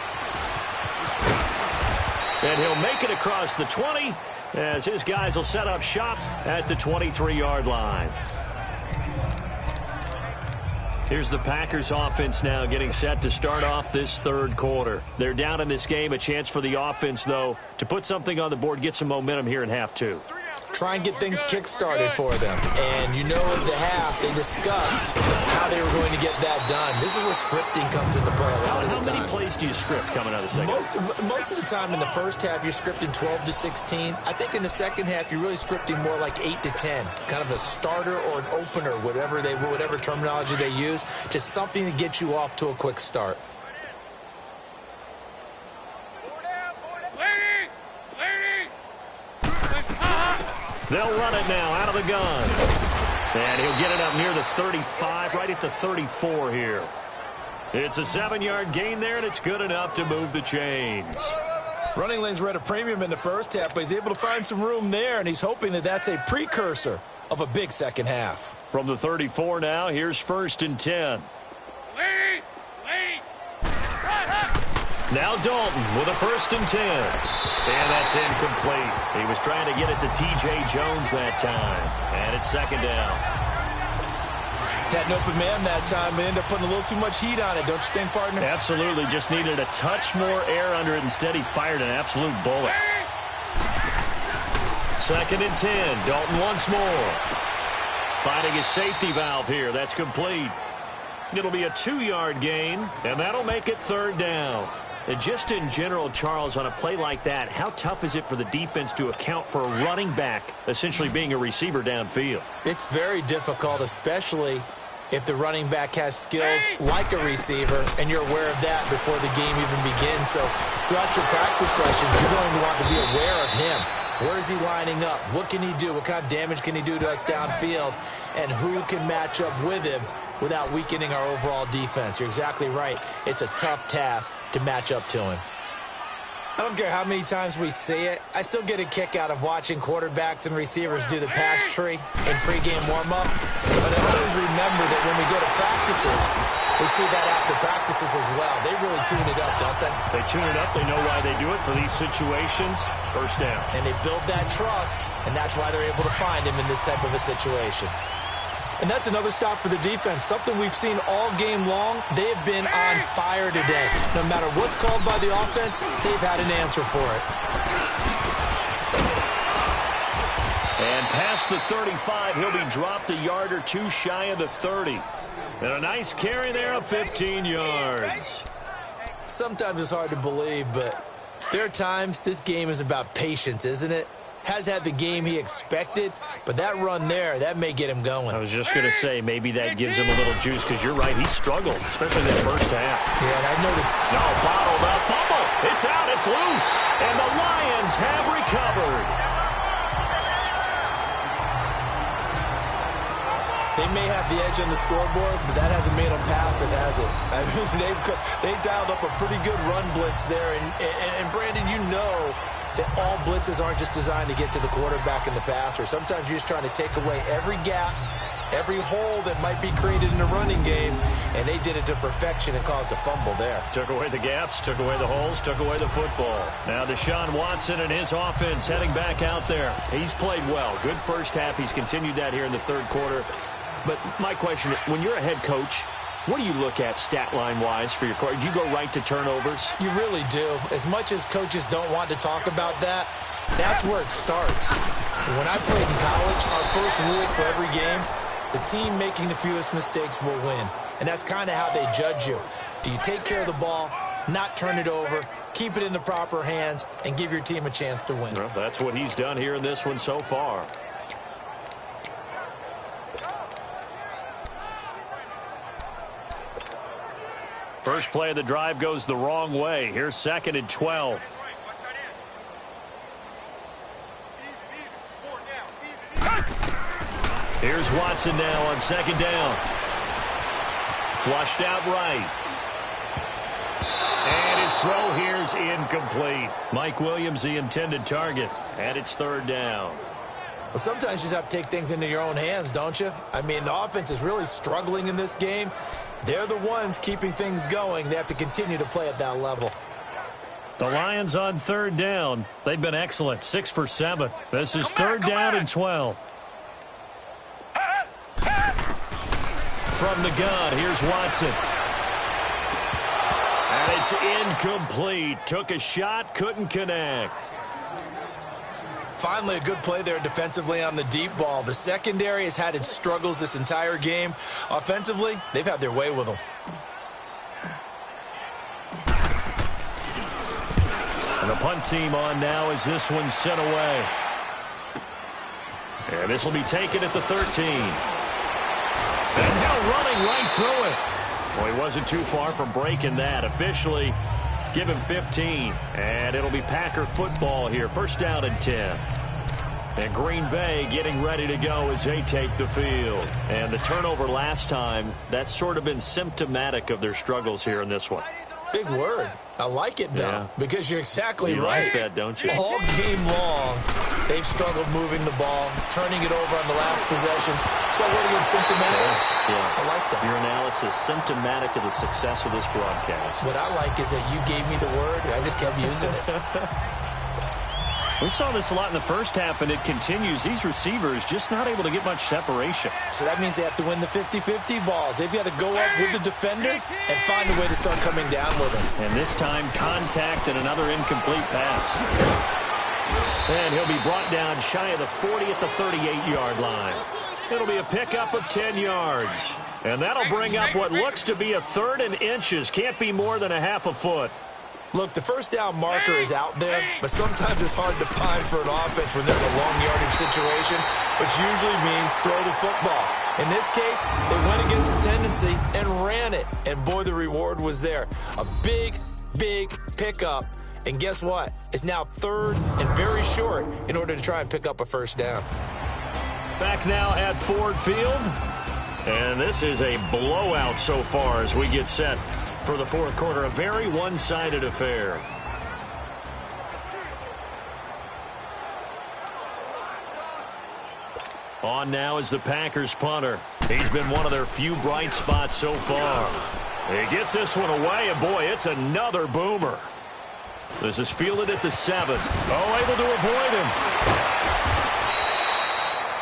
And he'll make it across the 20 as his guys will set up shop at the 23-yard line. Here's the Packers offense now getting set to start off this 3rd quarter. They're down in this game. A chance for the offense, though, to put something on the board, get some momentum here in half 2. Try and get things kick-started for them. And you know at the half, they discussed how they were going to get that done. This is where scripting comes into play a lot of the time. How many plays do you script coming out of the second? Most of the time in the first half, you're scripting 12 to 16. I think in the second half, you're really scripting more like 8 to 10. Kind of a starter or an opener, whatever terminology they use. Just something to get you off to a quick start. They'll run it now out of the gun. And he'll get it up near the 35, right at the 34 here. It's a 7-yard gain there, and it's good enough to move the chains. Running lanes were at a premium in the first half, but he's able to find some room there, and he's hoping that that's a precursor of a big second half. From the 34 now, here's 1st and 10. Lead. Now Dalton with a 1st and 10. And that's incomplete. He was trying to get it to T.J. Jones that time. And it's 2nd down. Had an open man that time, but ended up putting a little too much heat on it, don't you think, partner? Absolutely. Just needed a touch more air under it. Instead, he fired an absolute bullet. 2nd and 10. Dalton once more. Finding his safety valve here. That's complete. It'll be a 2-yard gain, and that'll make it 3rd down. And just in general, Charles, on a play like that, how tough is it for the defense to account for a running back essentially being a receiver downfield? It's very difficult, especially if the running back has skills like a receiver, and you're aware of that before the game even begins. So throughout your practice sessions, you're going to want to be aware of him. Where is he lining up? What can he do? What kind of damage can he do to us downfield? And who can match up with him without weakening our overall defense? You're exactly right. It's a tough task to match up to him. I don't care how many times we see it. I still get a kick out of watching quarterbacks and receivers do the pass tree in pregame warm-up. But I always remember that when we go to practices, we see that after practices as well. They really tune it up, don't they? They tune it up. They know why they do it for these situations. First down. And they build that trust, and that's why they're able to find him in this type of a situation. And that's another stop for the defense, something we've seen all game long. They have been on fire today. No matter what's called by the offense, they've had an answer for it. And past the 35, he'll be dropped a yard or two shy of the 30. And a nice carry there of 15 yards. Sometimes it's hard to believe, but there are times this game is about patience, isn't it? Has had the game he expected, but that run there, that may get him going. I was just going to say, maybe that gives him a little juice, because you're right, he struggled, especially in that first half. Yeah, and I know that... No, bottled up, fumble, it's out, it's loose, and the Lions have recovered. They may have the edge on the scoreboard, but that hasn't made them pass it, has it? I mean, they dialed up a pretty good run blitz there, and Brandon, you know that all blitzes aren't just designed to get to the quarterback and the passer. Sometimes you're just trying to take away every gap, every hole that might be created in the running game, and they did it to perfection and caused a fumble there. Took away the gaps, took away the holes, took away the football. Now Deshaun Watson and his offense heading back out there. He's played well. Good first half. He's continued that here in the third quarter. But my question, when you're a head coach, what do you look at stat line-wise for your coach? Do you go right to turnovers? You really do. As much as coaches don't want to talk about that, that's where it starts. When I played in college, our first rule for every game, the team making the fewest mistakes will win. And that's kind of how they judge you. Do you take care of the ball, not turn it over, keep it in the proper hands, and give your team a chance to win? Well, that's what he's done here in this one so far. First play of the drive goes the wrong way. Here's 2nd and 12. Here's Watson now on 2nd down. Flushed out right. And his throw here's incomplete. Mike Williams, the intended target. And it's 3rd down. Well, sometimes you just have to take things into your own hands, don't you? I mean, the offense is really struggling in this game. They're the ones keeping things going. They have to continue to play at that level. The Lions on 3rd down. They've been excellent. 6 for 7. This is 3rd down and 12. From the gun, here's Watson. And it's incomplete. Took a shot, couldn't connect. Finally, a good play there defensively on the deep ball. The secondary has had its struggles this entire game. Offensively, they've had their way with them. And the punt team on now as this one's sent away. And this will be taken at the 13. And now running right through it. Well, he wasn't too far from breaking that. Officially, give him 15. And it'll be Packer football here. 1st down and 10. And Green Bay getting ready to go as they take the field. And the turnover last time, that's sort of been symptomatic of their struggles here in this one. Big word. I like it, though, because you're exactly right. You like that, don't you? All game long, they've struggled moving the ball, turning it over on the last possession. So what are you, symptomatic? Yeah. I like that. Your analysis, symptomatic of the success of this broadcast. What I like is that you gave me the word, and I just kept using it. We saw this a lot in the first half, and it continues. These receivers just not able to get much separation. So that means they have to win the 50-50 balls. They've got to go up with the defender and find a way to start coming down with him. And this time, contact and another incomplete pass. And he'll be brought down shy of the 40 at the 38-yard line. It'll be a pickup of 10 yards. And that'll bring up what looks to be a 3rd and inches. Can't be more than a half a foot. Look, the first down marker is out there, but sometimes it's hard to find for an offense when there's a long yardage situation, which usually means throw the football. In this case, they went against the tendency and ran it, and boy, the reward was there. A big, big pickup, and guess what? It's now third and very short in order to try and pick up a first down. Back now at Ford Field, and this is a blowout so far as we get set for the fourth quarter, a very one-sided affair. On now is the Packers punter. He's been one of their few bright spots so far. He gets this one away, and boy, it's another boomer. This is fielded at the 7. Oh, able to avoid him.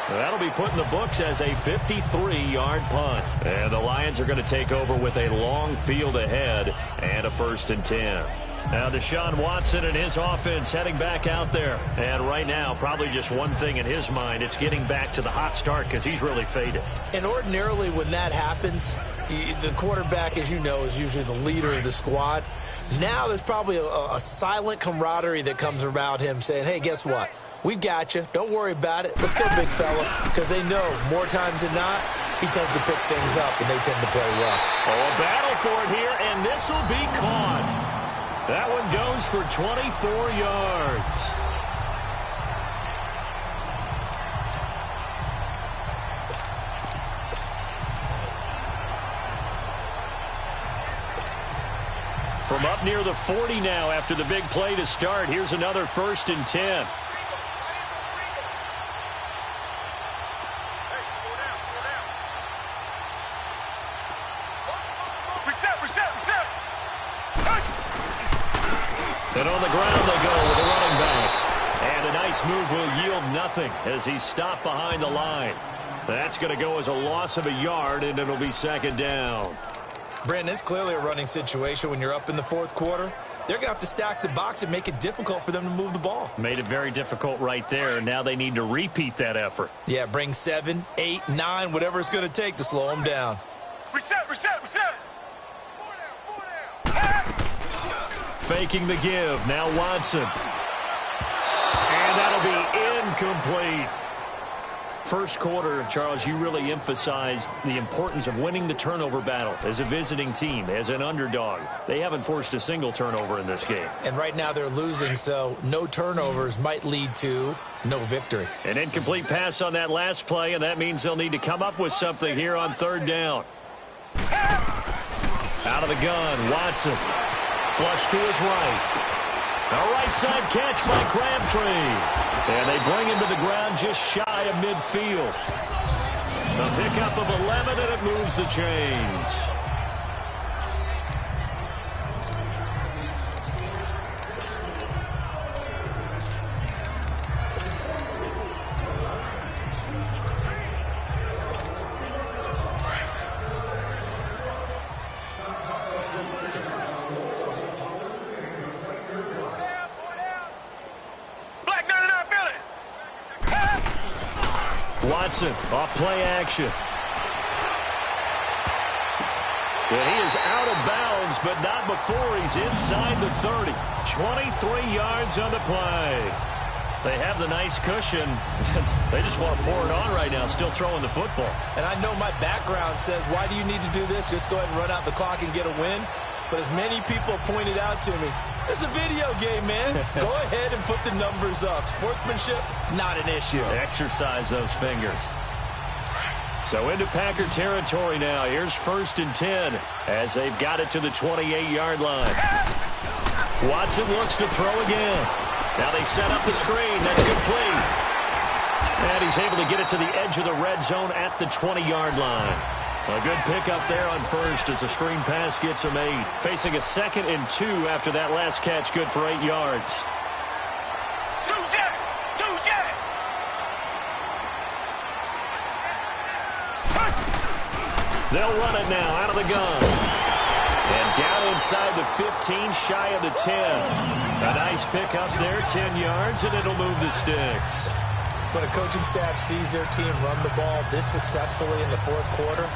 That'll be put in the books as a 53-yard punt. And the Lions are going to take over with a long field ahead and a 1st and 10. Now Deshaun Watson and his offense heading back out there. And right now, probably just one thing in his mind. It's getting back to the hot start because he's really faded. And ordinarily when that happens, the quarterback, as you know, is usually the leader of the squad. Now there's probably a silent camaraderie that comes around him saying, hey, guess what? We got you. Don't worry about it. Let's go, big fella. Because they know more times than not, he tends to pick things up, and they tend to play well. Oh, a battle for it here, and this will be caught. That one goes for 24 yards. From up near the 40 now after the big play to start, here's another 1st and 10. And on the ground they go with a running back. And a nice move will yield nothing as he's stopped behind the line. That's going to go as a loss of a yard, and it'll be 2nd down. Brandon, it's clearly a running situation when you're up in the fourth quarter. They're going to have to stack the box and make it difficult for them to move the ball. Made it very difficult right there. Now they need to repeat that effort. Yeah, bring 7, 8, 9, whatever it's going to take to slow them down. Reset. Faking the give. Now Watson. And that'll be incomplete. First quarter, Charles, you really emphasized the importance of winning the turnover battle as a visiting team, as an underdog. They haven't forced a single turnover in this game. And right now they're losing, so no turnovers might lead to no victory. An incomplete pass on that last play, and that means they'll need to come up with something here on 3rd down. Out of the gun, Watson. Flush to his right. A right side catch by Crabtree. And they bring him to the ground just shy of midfield. A pickup of 11, and it moves the chains. Watson off play action. And he is out of bounds, but not before he's inside the 30. 23 yards on the play. They have the nice cushion. They just want to pour it on right now, still throwing the football. And I know my background says, why do you need to do this? Just go ahead and run out the clock and get a win. But as many people pointed out to me, it's a video game, man. Go ahead and put the numbers up. Sportsmanship, not an issue. Exercise those fingers. So into Packer territory now. Here's 1st and 10 as they've got it to the 28-yard line. Watson looks to throw again. Now they set up the screen. That's complete. And he's able to get it to the edge of the red zone at the 20-yard line. A good pickup there on 1st as the screen pass gets him 8. Facing a 2nd and 2 after that last catch, good for 8 yards. They'll run it now out of the gun. And down inside the 15, shy of the 10. A nice pickup there, 10 yards, and it'll move the sticks. When a coaching staff sees their team run the ball this successfully in the fourth quarter,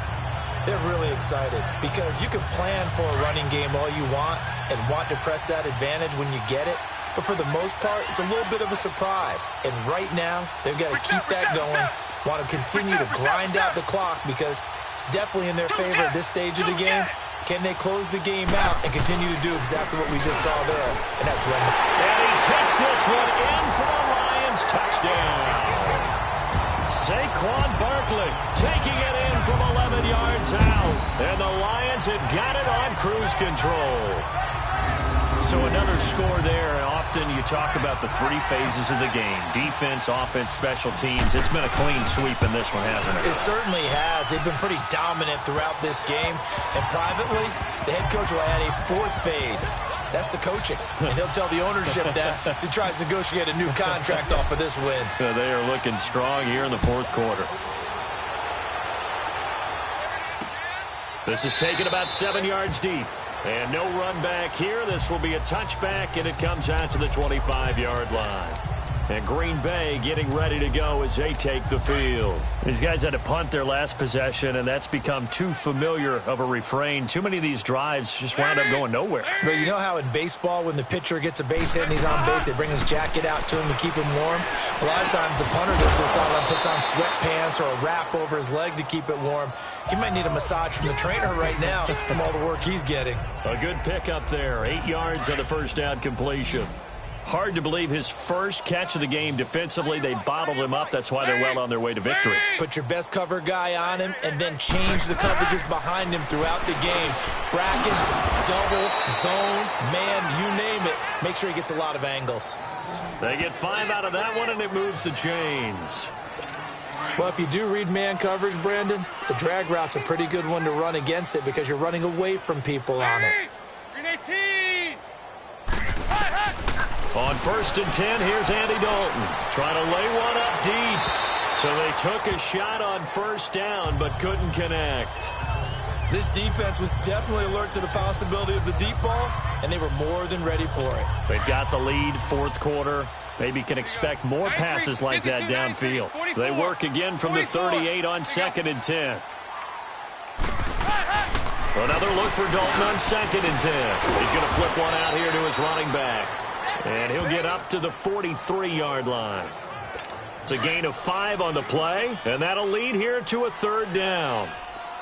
they're really excited because you can plan for a running game all you want, and want to press that advantage when you get it. But for the most part, it's a little bit of a surprise. And right now, they've got to keep that going, want to continue to grind out the clock because it's definitely in their favor at this stage of the game. Can they close the game out and continue to do exactly what we just saw there? And that's run. And he takes this one in for the Lions touchdown. Saquon Barkley taking it in from 11 yards out. And the Lions have got it on cruise control. So another score there. Often you talk about the three phases of the game. Defense, offense, special teams. It's been a clean sweep in this one, hasn't it? It certainly has. They've been pretty dominant throughout this game. And privately, the head coach will add a fourth phase. That's the coaching. And he'll tell the ownership that as he tries to negotiate a new contract off of this win. They are looking strong here in the fourth quarter. This is taken about 7 yards deep. And no run back here. This will be a touchback, and it comes out to the 25-yard line. And Green Bay getting ready to go as they take the field. These guys had to punt their last possession, and that's become too familiar of a refrain. Too many of these drives just wound up going nowhere. But you know how in baseball, when the pitcher gets a base hit and he's on base, they bring his jacket out to him to keep him warm? A lot of times the punter goes to the sideline, puts on sweatpants or a wrap over his leg to keep it warm. He might need a massage from the trainer right now from all the work he's getting. A good pickup there. 8 yards on the first down completion. Hard to believe his first catch of the game defensively. They bottled him up. That's why they're well on their way to victory. Put your best cover guy on him and then change the coverages behind him throughout the game. Brackets, double, zone, man, you name it. Make sure he gets a lot of angles. They get 5 out of that one, and it moves the chains. Well, if you do read man coverage, Brandon, the drag route's a pretty good one to run against it because you're running away from people on it. On 1st and 10, here's Andy Dalton trying to lay one up deep. So they took a shot on first down but couldn't connect. This defense was definitely alert to the possibility of the deep ball, and they were more than ready for it. They've got the lead, fourth quarter. Maybe can expect more passes like that downfield. They work again from the 38 on 2nd and 10. Another look for Dalton on 2nd and 10. He's going to flip one out here to his running back. And he'll get up to the 43-yard line. It's a gain of 5 on the play, and that'll lead here to a 3rd down.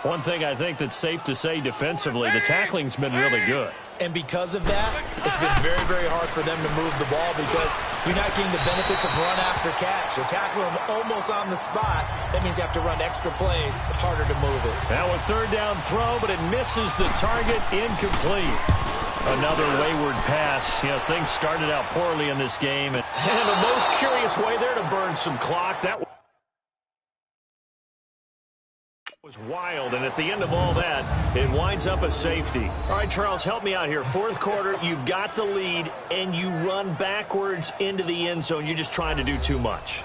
One thing I think that's safe to say defensively, the tackling's been really good. And because of that, it's been very, very hard for them to move the ball because you're not getting the benefits of run after catch. They're tackling them almost on the spot. That means you have to run extra plays, harder to move it. Now a 3rd down throw, but it misses the target, incomplete. Another wayward pass. You know, things started out poorly in this game. And the most curious way there to burn some clock. That was wild, and at the end of all that, it winds up a safety. All right, Charles, help me out here. Fourth quarter, you've got the lead, and you run backwards into the end zone. You're just trying to do too much.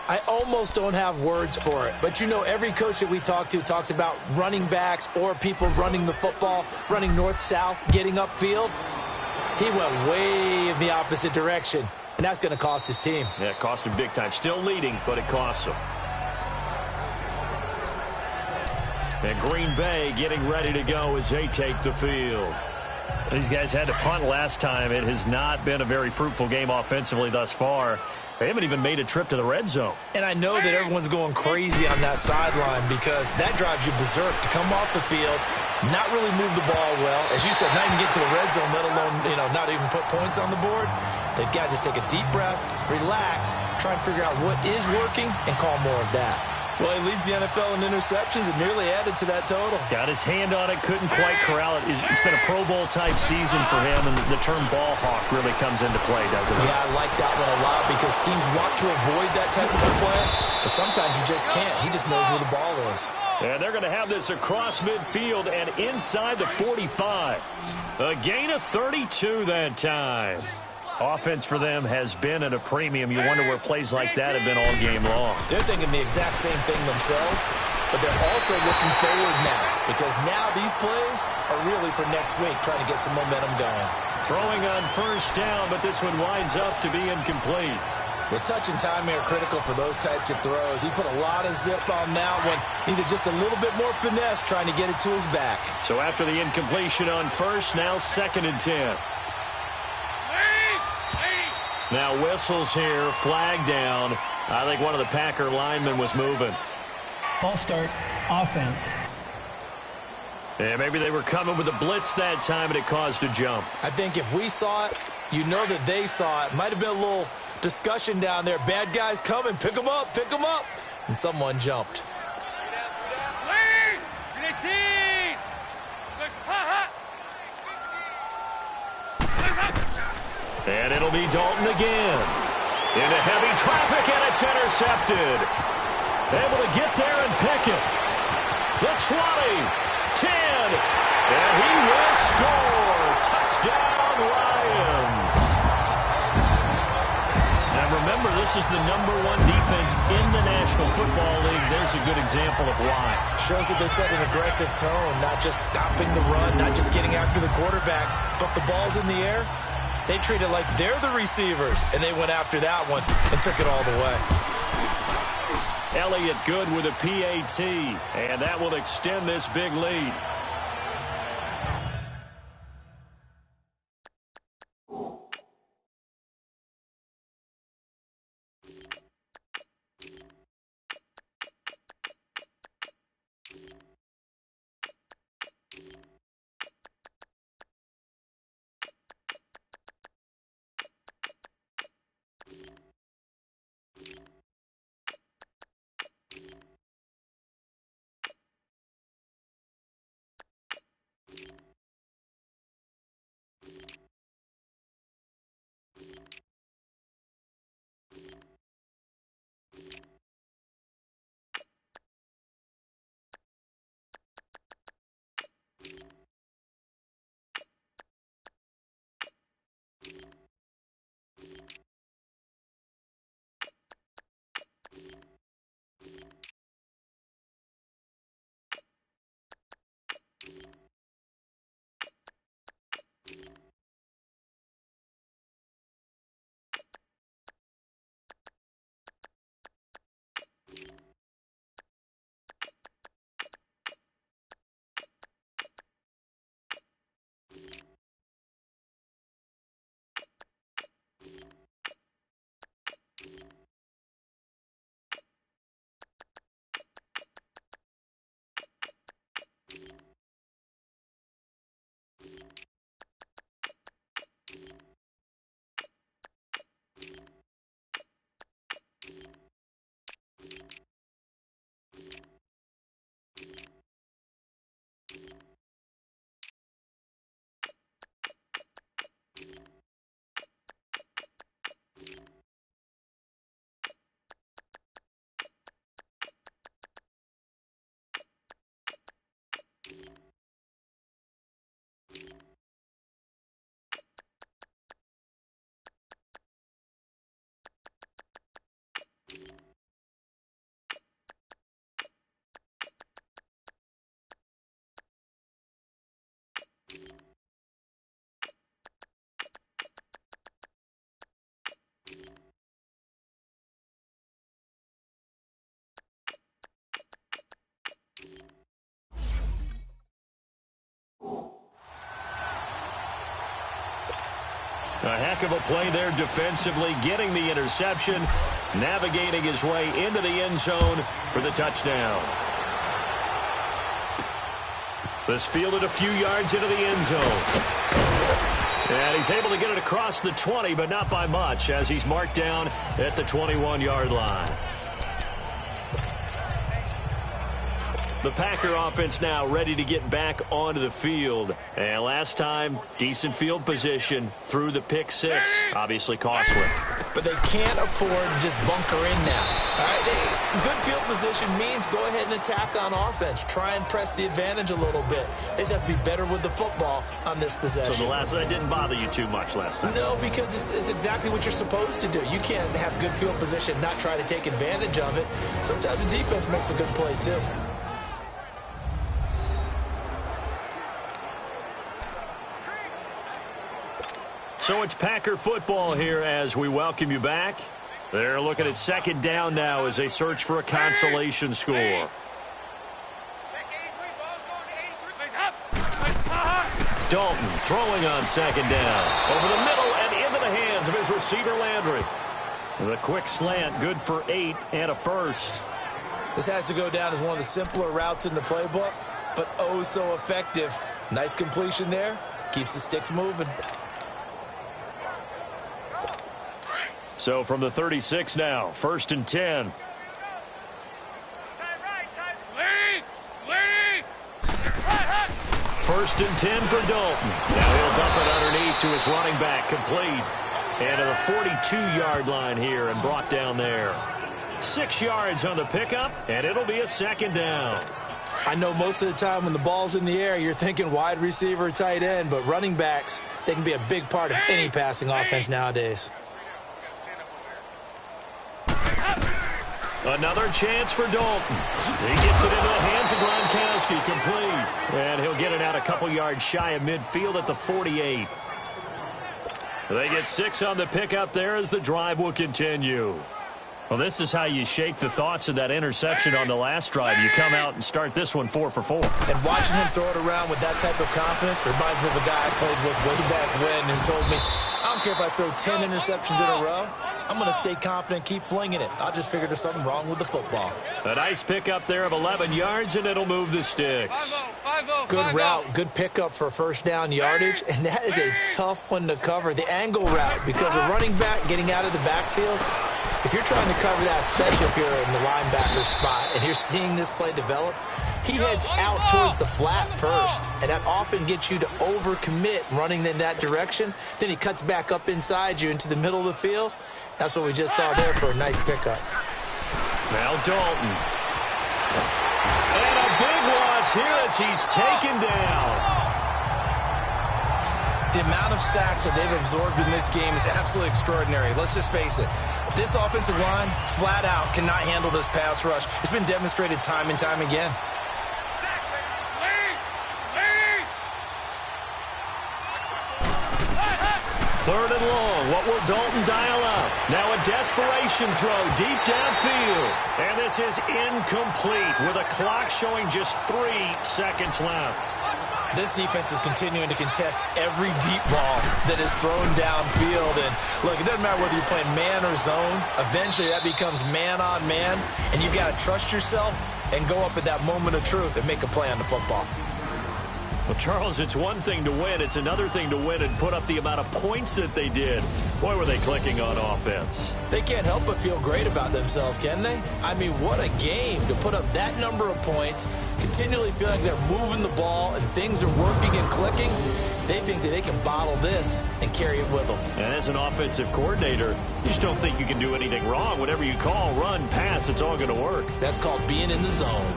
I almost don't have words for it. But, you know, every coach that we talk to talks about running backs or people running the football, running north-south, getting upfield. He went way in the opposite direction, and that's going to cost his team. Yeah, it cost him big time. Still leading, but it costs him. And Green Bay getting ready to go as they take the field. These guys had to punt last time. It has not been a very fruitful game offensively thus far. They haven't even made a trip to the red zone. And I know that everyone's going crazy on that sideline because that drives you berserk to come off the field, not really move the ball well. As you said, not even get to the red zone, let alone, you know, not even put points on the board. They've got to just take a deep breath, relax, try and figure out what is working, and call more of that. Well, he leads the NFL in interceptions and nearly added to that total. Got his hand on it, couldn't quite corral it. It's been a Pro Bowl-type season for him, and the term ball hawk really comes into play, doesn't it? Yeah, I like that one a lot because teams want to avoid that type of a play, but sometimes you just can't. He just knows where the ball is. And they're going to have this across midfield and inside the 45. A gain of 32 that time. Offense for them has been at a premium. You wonder where plays like that have been all game long. They're thinking the exact same thing themselves, but they're also looking forward now because now these plays are really for next week, trying to get some momentum going. Throwing on first down, but this one winds up to be incomplete. The touch and timing are critical for those types of throws. He put a lot of zip on that one. Needed just a little bit more finesse trying to get it to his back. So after the incompletion on first, now 2nd and 10. Now whistles here, flag down. I think one of the Packer linemen was moving. False start, offense. Yeah, maybe they were coming with a blitz that time and it caused a jump. I think if we saw it, you know that they saw it. Might have been a little discussion down there. Bad guys coming, pick them up, pick them up. And someone jumped. And it'll be Dalton again. Into heavy traffic, and it's intercepted. Able to get there and pick it. The 20, 10, and he will score. Touchdown, Lions. Now remember, this is the #1 defense in the National Football League. There's a good example of why. Shows that they set an aggressive tone, not just stopping the run, not just getting after the quarterback, but the ball's in the air. They treat it like they're the receivers, and they went after that one and took it all the way. Elliott good with a PAT, and that will extend this big lead. A heck of a play there defensively, getting the interception, navigating his way into the end zone for the touchdown. This fielded a few yards into the end zone. And he's able to get it across the 20, but not by much, as he's marked down at the 21-yard line. The Packer offense now ready to get back onto the field. And last time, decent field position through the pick six. Obviously costly. But they can't afford to just bunker in now. All right, good field position means go ahead and attack on offense. Try and press the advantage a little bit. They just have to be better with the football on this possession. So that didn't bother you too much last time? No, because it's exactly what you're supposed to do. You can't have good field position, not try to take advantage of it. Sometimes the defense makes a good play, too. So it's Packer football here as we welcome you back. They're looking at second down now as they search for a consolation score. Dalton throwing on second down. Over the middle and into the hands hands of his receiver, Landry. The quick slant, good for 8 and a first. This has to go down as one of the simpler routes in the playbook, but oh so effective. Nice completion there. Keeps the sticks moving. So from the 36 now, 1st and 10. First and 10 for Dalton. Now he'll dump it underneath to his running back, complete. And to the 42-yard line here and brought down there. 6 yards on the pickup, and it'll be a 2nd down. I know most of the time when the ball's in the air, you're thinking wide receiver, tight end, but running backs, they can be a big part of any passing offense nowadays. Another chance for Dalton. He gets it into the hands of Gronkowski, complete. And he'll get it out a couple yards shy of midfield at the 48. They get 6 on the pickup there as the drive will continue. Well, this is how you shake the thoughts of that interception on the last drive. You come out and start this one 4 for 4. And watching him throw it around with that type of confidence reminds me of a guy I played with way back when who told me, I don't care if I throw 10 interceptions in a row. I'm going to stay confident, keep flinging it. I just figured there's something wrong with the football. A nice pickup there of 11 yards, and it'll move the sticks. Good route, good pickup for first down yardage, and that is a tough one to cover. The angle route, because a running back getting out of the backfield, if you're trying to cover that, especially if you're in the linebacker spot, and you're seeing this play develop, he heads out towards the flat first, and that often gets you to overcommit running in that direction. Then he cuts back up inside you into the middle of the field. That's what we just saw there for a nice pickup. Now Dalton. And a big loss here as he's taken down. The amount of sacks that they've absorbed in this game is absolutely extraordinary. Let's just face it. This offensive line, flat out, cannot handle this pass rush. It's been demonstrated time and time again. Third and long. What will Dalton dial up? Now a desperation throw deep downfield. And this is incomplete with a clock showing just 3 seconds left. This defense is continuing to contest every deep ball that is thrown downfield. And look, it doesn't matter whether you're playing man or zone. Eventually that becomes man on man. And you've got to trust yourself and go up at that moment of truth and make a play on the football. Well, Charles, it's one thing to win. It's another thing to win and put up the amount of points that they did. Boy, were they clicking on offense. They can't help but feel great about themselves, can they? I mean, what a game to put up that number of points, continually feel like they're moving the ball and things are working and clicking. They think that they can bottle this and carry it with them. And as an offensive coordinator, you just don't think you can do anything wrong. Whatever you call, run, pass, it's all going to work. That's called being in the zone.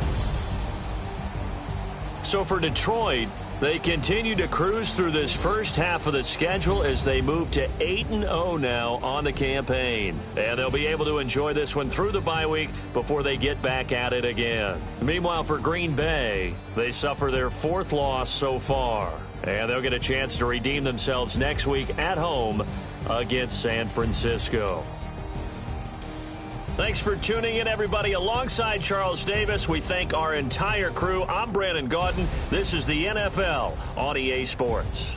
So for Detroit, they continue to cruise through this first half of the schedule as they move to 8-0 now on the campaign. And they'll be able to enjoy this one through the bye week before they get back at it again. Meanwhile, for Green Bay, they suffer their 4th loss so far. And they'll get a chance to redeem themselves next week at home against San Francisco. Thanks for tuning in, everybody. Alongside Charles Davis, we thank our entire crew. I'm Brandon Gaudin. This is the NFL on EA Sports.